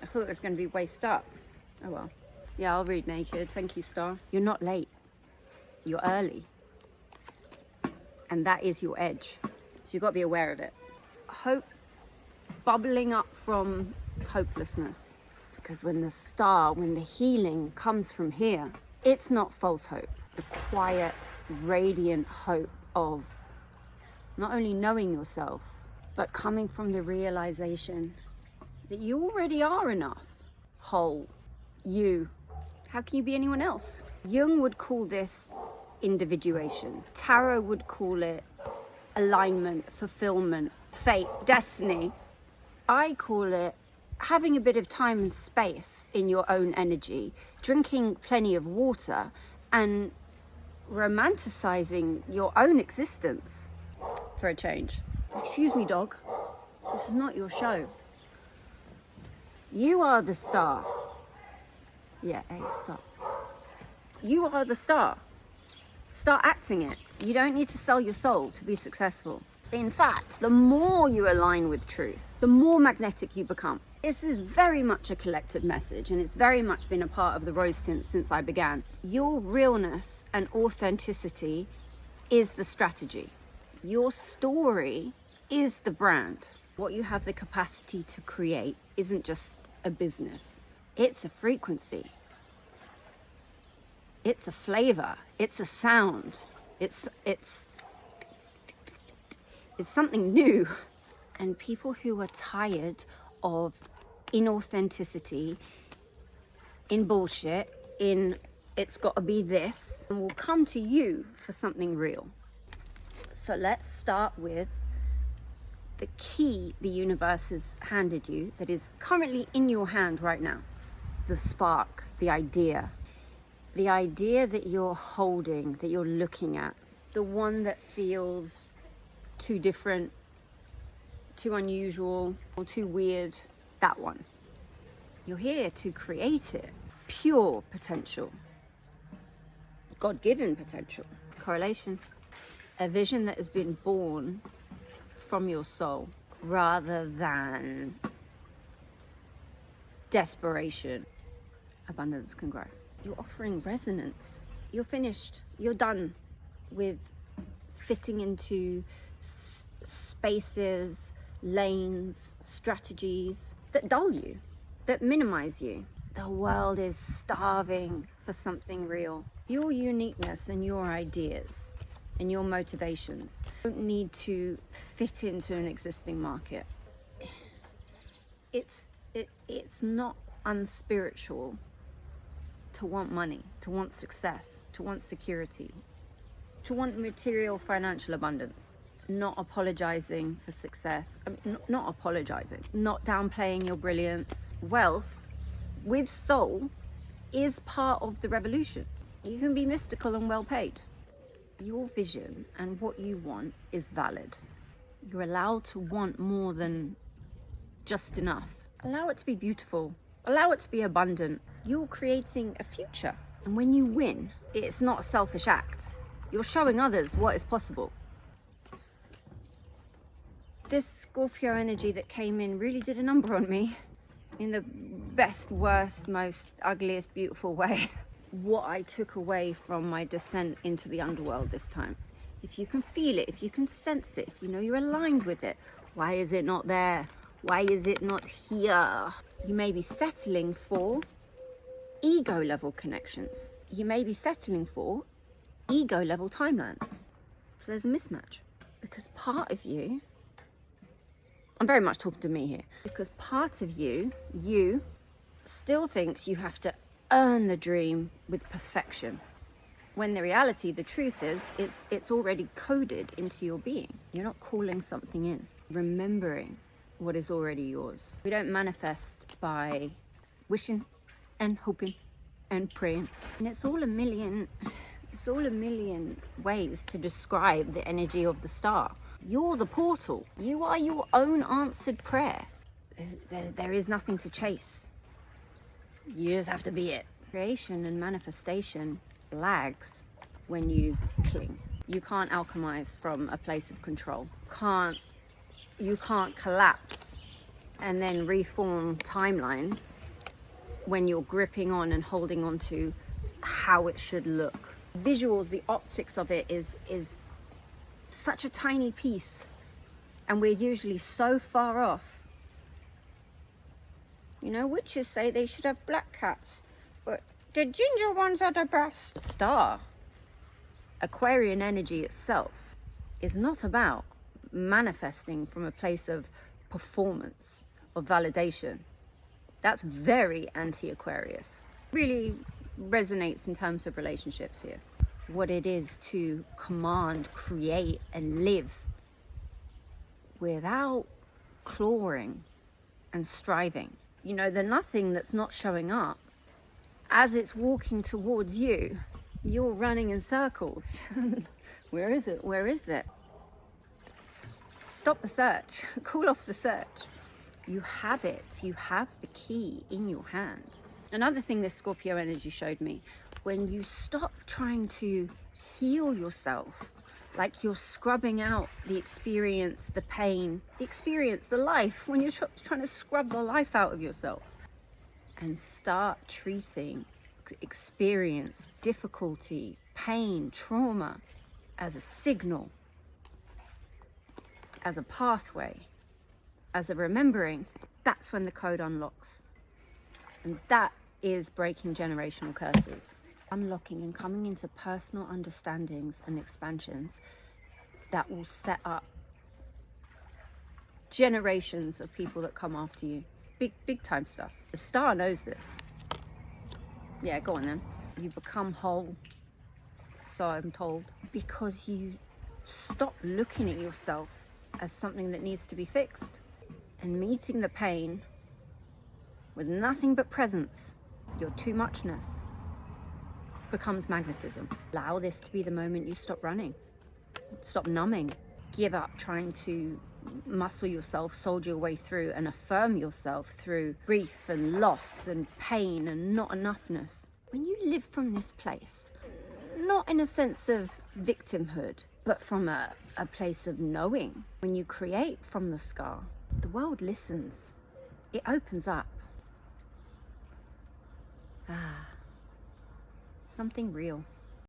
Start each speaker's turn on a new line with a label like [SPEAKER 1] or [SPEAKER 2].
[SPEAKER 1] I thought it was going to be waist up. Oh well. Yeah, I'll read naked. Thank you, star. You're not late. You're early. And that is your edge. So you've got to be aware of it. Hope bubbling up from hopelessness. Because when the healing comes from here, it's not false hope. The quiet, radiant hope of not only knowing yourself, but coming from the realization that you already are enough. Whole. You. How can you be anyone else? Jung would call this individuation. Tarot would call it alignment, fulfillment, fate, destiny. I call it having a bit of time and space in your own energy, drinking plenty of water, and romanticizing your own existence for a change. Excuse me, dog. This is not your show. You are the star. Yeah, hey, stop. You are the star. Start acting it. You don't need to sell your soul to be successful. In fact, the more you align with truth, the more magnetic you become. This is very much a collective message, and it's very much been a part of the Rose Tint since I began. Your realness and authenticity is the strategy. Your story is the brand. What you have the capacity to create isn't just a business. It's a frequency. It's a flavor. It's a sound. It's something new. And people who are tired of inauthenticity, in bullshit, in it's got to be this, and will come to you for something real. So let's start with the key the universe has handed you that is currently in your hand right now. The spark, the idea that you're holding, that you're looking at, the one that feels too different, too unusual, or too weird, that one. You're here to create it. Pure potential. God-given potential. Correlation. A vision that has been born from your soul rather than desperation. Abundance can grow. You're offering resonance. You're finished. You're done with fitting into spaces, lanes, strategies that dull you, that minimize you. The world is starving for something real. Your uniqueness and your ideas and your motivations don't need to fit into an existing market. It's not unspiritual to want money, to want success, to want security, to want material financial abundance. Not apologizing for success. I mean, not apologizing, not downplaying your brilliance. Wealth with soul is part of the revolution. You can be mystical and well paid. Your vision and what you want is valid. You're allowed to want more than just enough. Allow it to be beautiful. Allow it to be abundant. You're creating a future. And when you win, it's not a selfish act. You're showing others what is possible. This Scorpio energy that came in really did a number on me in the best, worst, most ugliest, beautiful way. What I took away from my descent into the underworld this time. If you can feel it, if you can sense it, if you know you're aligned with it, why is it not there? Why is it not here? You may be settling for ego level connections. You may be settling for ego level timelines. So there's a mismatch. Because part of you, I'm very much talking to me here, because part of you still thinks you have to earn the dream with perfection. When the reality, the truth is, it's already coded into your being. You're not calling something in. Remembering what is already yours. We don't manifest by wishing and hoping and praying. And it's all a million ways to describe the energy of the star. You're the portal. You are your own answered prayer. There is nothing to chase. You just have to be it. Creation and manifestation lags when you cling. You can't alchemize from a place of control. You can't collapse and then reform timelines when you're gripping on and holding on to how it should look. Visuals, the optics of it is such a tiny piece, and we're usually so far off. You know, witches say they should have black cats, but the ginger ones are the best. Star, Aquarian energy itself, is not about manifesting from a place of performance or validation. That's very anti-Aquarius. Really resonates in terms of relationships here. What it is to command, create, and live without clawing and striving. You know, the nothing that's not showing up, as it's walking towards you, you're running in circles. Where is it? Where is it? Stop the search. Call off the search. You have it. You have the key in your hand. Another thing this Scorpio energy showed me, when you stop trying to heal yourself, like you're scrubbing out the experience, the pain, the experience, the life, when you're trying to scrub the life out of yourself, and start treating experience, difficulty, pain, trauma as a signal, as a pathway, as a remembering, that's when the code unlocks. And that is breaking generational curses. Unlocking and coming into personal understandings and expansions that will set up generations of people that come after you. Big time stuff. The star knows this. Yeah, go on then. You become whole, so I'm told, because you stop looking at yourself as something that needs to be fixed, and meeting the pain with nothing but presence, your too muchness, becomes magnetism. Allow this to be the moment you stop running, stop numbing, give up trying to muscle yourself, soldier your way through, and affirm yourself through grief and loss and pain and not enoughness. When you live from this place, not in a sense of victimhood, but from a place of knowing, when you create from the scar, the world listens. It opens up. Something real.